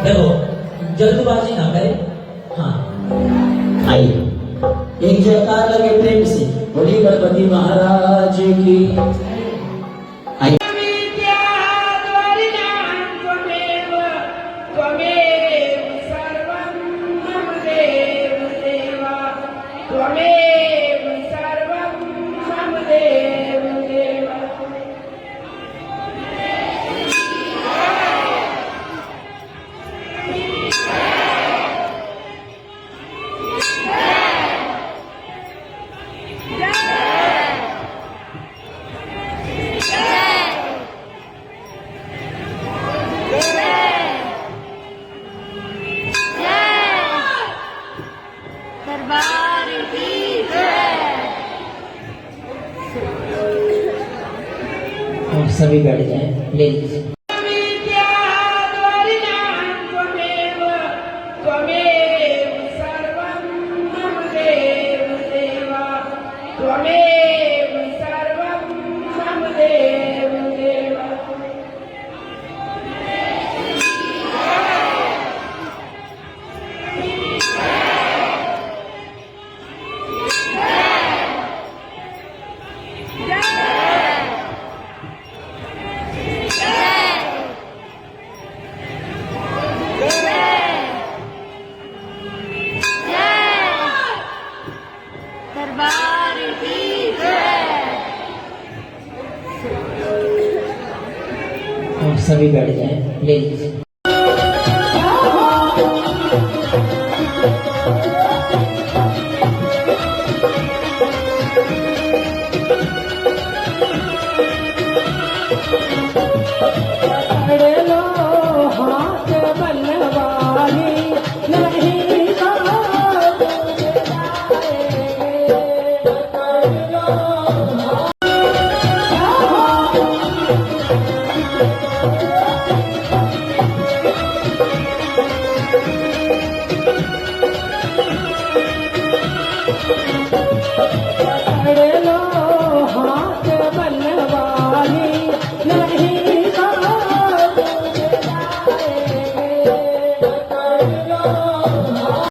देखो जल्दबाजी ना करे। हाँ आई एक जयकार लगे प्रेम से, बोली गणपति महाराज की। आई दरबार की जय। और सभी बैठ जाएं, ले लीजिए। दरबार की जय। और सभी बैठ जाएं, ले लीजिए। अरे